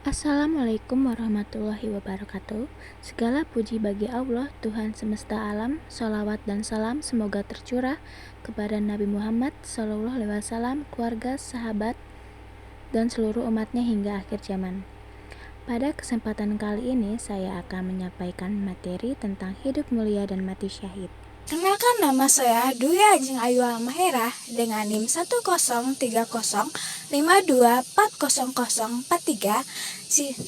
Assalamualaikum warahmatullahi wabarakatuh. Segala puji bagi Allah, Tuhan semesta alam. Salawat dan salam semoga tercurah kepada Nabi Muhammad SAW, keluarga, sahabat, dan seluruh umatnya hingga akhir zaman. Pada kesempatan kali ini, saya akan menyampaikan materi tentang hidup mulia dan mati syahid. Kenalkan, nama saya Dwi Ajeng Ayu Almahera dengan NIM 1030525240043.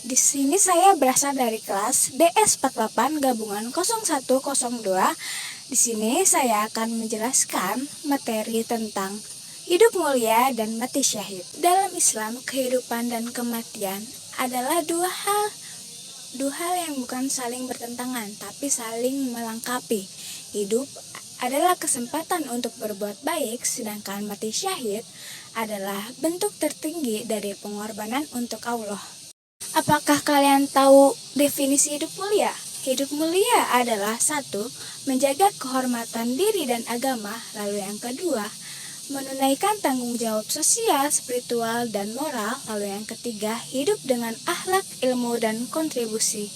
Di sini saya berasal dari kelas DS48 gabungan 0102. Di sini saya akan menjelaskan materi tentang hidup mulia dan mati syahid. Dalam Islam, kehidupan dan kematian adalah dua hal yang bukan saling bertentangan, tapi saling melengkapi. Hidup adalah kesempatan untuk berbuat baik, sedangkan mati syahid adalah bentuk tertinggi dari pengorbanan untuk Allah. Apakah kalian tahu definisi hidup mulia? Hidup mulia adalah 1. Menjaga kehormatan diri dan agama. Lalu yang kedua, menunaikan tanggung jawab sosial, spiritual, dan moral. Lalu yang ketiga, hidup dengan akhlak, ilmu, dan kontribusi.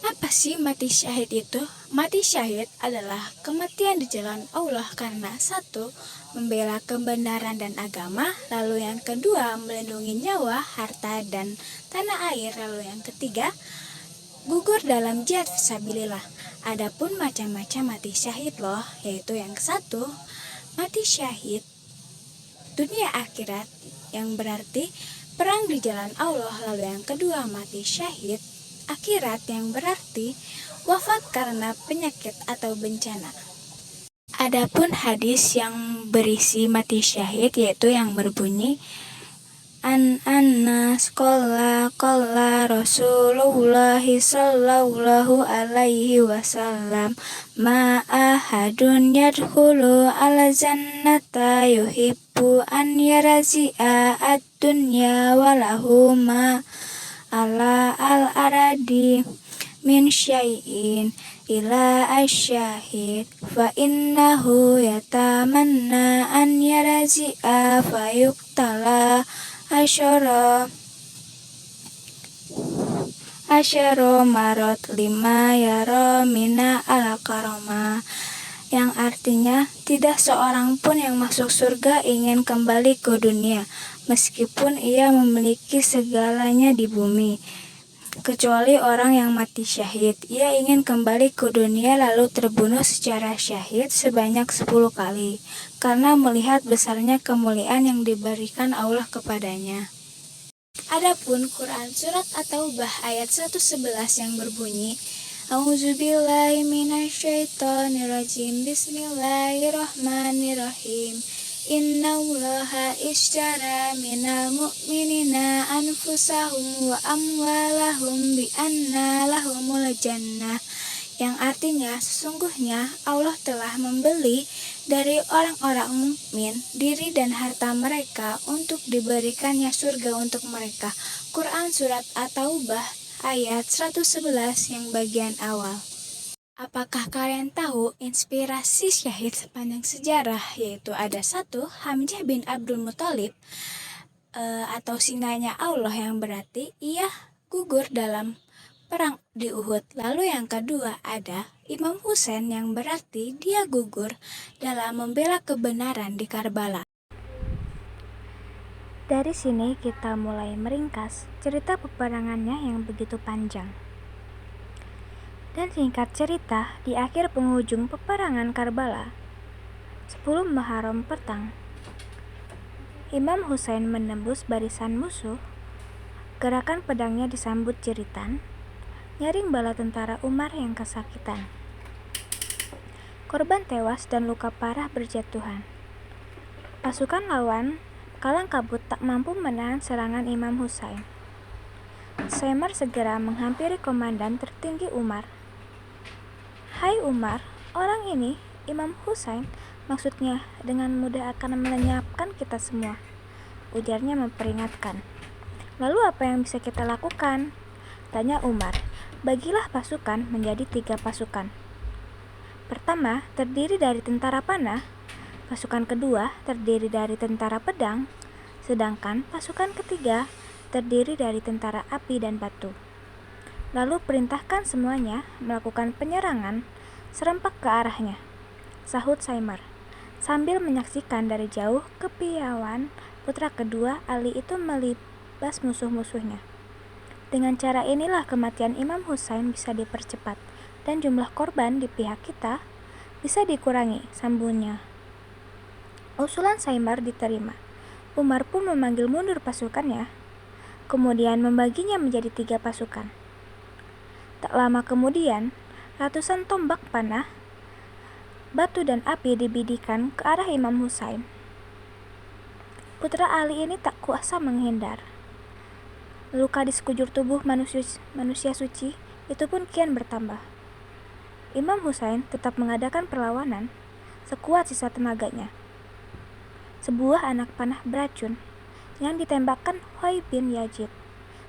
Apa sih mati syahid itu? Mati syahid adalah kematian di jalan Allah karena 1. Membela kebenaran dan agama. Lalu yang kedua, melindungi nyawa, harta, dan tanah air. Lalu yang ketiga, gugur dalam jihad fisabilillah. Adapun macam-macam mati syahid loh, yaitu yang ke-1, mati syahid dunia akhirat, yang berarti perang di jalan Allah. Lalu yang kedua, mati syahid akhirat, yang berarti wafat karena penyakit atau bencana. Adapun hadis yang berisi mati syahid yaitu yang berbunyi Anas qala Rasulullah sallallahu alaihi wasallam ma ahadun yadkhulu ala jannata yuhibbu an yarazi'a ad-dunya walahu ma ala al-aradi min syai'in ila asyahid fa innahu yatamanna an yarazi'a fayuktala asyara marot lima yara mina al-karama, yang artinya tidak seorang pun yang masuk surga ingin kembali ke dunia meskipun ia memiliki segalanya di bumi, kecuali orang yang mati syahid. Ia ingin kembali ke dunia lalu terbunuh secara syahid sebanyak 10 kali karena melihat besarnya kemuliaan yang diberikan Allah kepadanya. Adapun Quran surat At-Taubah ayat 111 yang berbunyi A'udzubillahi minasyaitonirrajim Bismillahirrahmanirrahim Innallaha ishtara minal mu'minina anfusahum wa amwalahum bi anna lahumul jannah, yang artinya sesungguhnya Allah telah membeli dari orang-orang mukmin diri dan harta mereka untuk diberikannya surga untuk mereka. Quran surat At-Taubah ayat 111 yang bagian awal. Apakah kalian tahu inspirasi syahid sepanjang sejarah? Yaitu ada 1, Hamzah bin Abdul Muthalib atau singanya Allah, yang berarti ia gugur dalam perang di Uhud. Lalu yang kedua ada Imam Husain, yang berarti dia gugur dalam membela kebenaran di Karbala. Dari sini kita mulai meringkas cerita peperangannya yang begitu panjang. Dan singkat cerita, di akhir penghujung peperangan Karbala, 10 Muharram petang, Imam Husain menembus barisan musuh. Gerakan pedangnya disambut jeritan, nyaring bala tentara Umar yang kesakitan. Korban tewas dan luka parah berjatuhan. Pasukan lawan kalang kabut tak mampu menahan serangan Imam Husain. Semar segera menghampiri komandan tertinggi Umar. Hai Umar, orang ini, Imam Husain, maksudnya dengan mudah akan melenyapkan kita semua, ujarnya memperingatkan. Lalu apa yang bisa kita lakukan? Tanya Umar. Bagilah pasukan menjadi 3 pasukan. Pertama terdiri dari tentara panah, pasukan kedua terdiri dari tentara pedang, sedangkan pasukan ketiga terdiri dari tentara api dan batu. Lalu perintahkan semuanya melakukan penyerangan serempak ke arahnya, sahut Seymour, sambil menyaksikan dari jauh kepiawaian putra kedua Ali itu melibas musuh-musuhnya. Dengan cara inilah kematian Imam Husain bisa dipercepat dan jumlah korban di pihak kita bisa dikurangi, sambungnya. Usulan Seymour diterima. Umar pun memanggil mundur pasukannya, kemudian membaginya menjadi 3 pasukan. Tak lama kemudian, ratusan tombak panah, batu dan api dibidikan ke arah Imam Husain. Putra Ali ini tak kuasa menghindar. Luka di sekujur tubuh manusia suci itu pun kian bertambah. Imam Husain tetap mengadakan perlawanan sekuat sisa tenaganya. Sebuah anak panah beracun yang ditembakkan Huai bin Yazid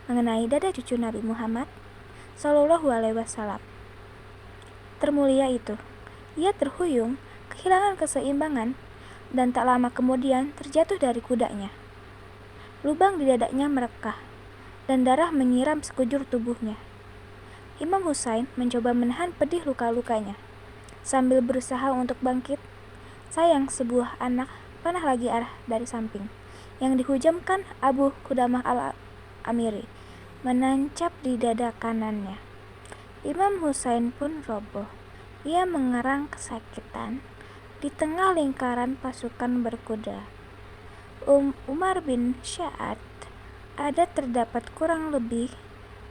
mengenai dada cucu Nabi Muhammad Shallallahu Alaihi Wasallam. Termulia itu, ia terhuyung, kehilangan keseimbangan, dan tak lama kemudian terjatuh dari kudanya. Lubang di dadanya merekah, dan darah menyiram sekujur tubuhnya. Imam Husain mencoba menahan pedih luka-lukanya, sambil berusaha untuk bangkit. Sayang, sebuah anak panah lagi arah dari samping, yang dihujamkan Abu Qudamah al-Amiri, menancap di dada kanannya. Imam Husain pun roboh. Ia mengerang kesakitan di tengah lingkaran pasukan berkuda. Umar bin Sya'ad ada terdapat kurang lebih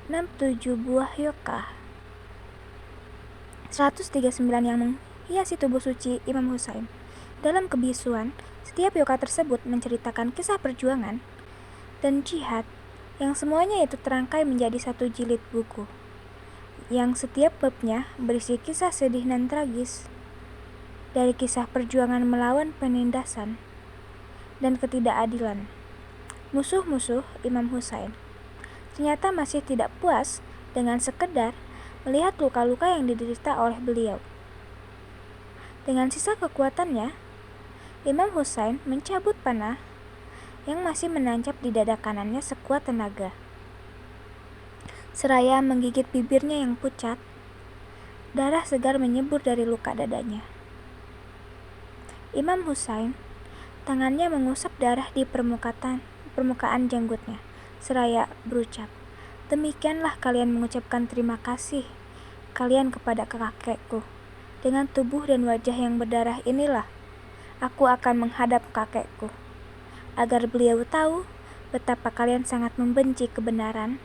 67 buah yokah 139 yang menghiasi tubuh suci Imam Husain. Dalam kebisuan, setiap yokah tersebut menceritakan kisah perjuangan dan jihad yang semuanya itu terangkai menjadi satu jilid buku, yang setiap babnya berisi kisah sedih dan tragis, dari kisah perjuangan melawan penindasan dan ketidakadilan musuh-musuh Imam Husain. Ternyata masih tidak puas dengan sekedar melihat luka-luka yang diderita oleh beliau. Dengan sisa kekuatannya, Imam Husain mencabut panah yang masih menancap di dada kanannya sekuat tenaga. Seraya menggigit bibirnya yang pucat, darah segar menyembur dari luka dadanya. Imam Husain, tangannya mengusap darah di permukaan janggutnya, seraya berucap, "Demikianlah kalian mengucapkan terima kasih kalian kepada kakekku. Dengan tubuh dan wajah yang berdarah inilah aku akan menghadap kakekku, agar beliau tahu betapa kalian sangat membenci kebenaran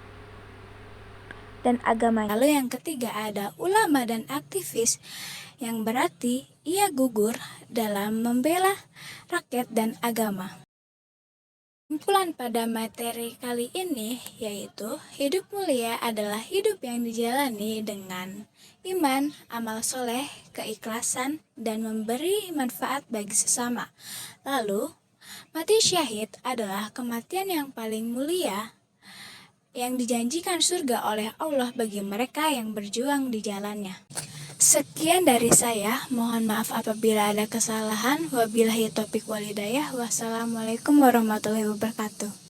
dan agamanya." Lalu yang ketiga ada ulama dan aktivis, yang berarti ia gugur dalam membela rakyat dan agama. Kumpulan pada materi kali ini yaitu hidup mulia adalah hidup yang dijalani dengan iman, amal soleh, keikhlasan, dan memberi manfaat bagi sesama. Lalu, mati syahid adalah kematian yang paling mulia yang dijanjikan surga oleh Allah bagi mereka yang berjuang di jalannya. Sekian dari saya, mohon maaf apabila ada kesalahan. Wabillahi taufiq wal hidayah. Wassalamualaikum warahmatullahi wabarakatuh.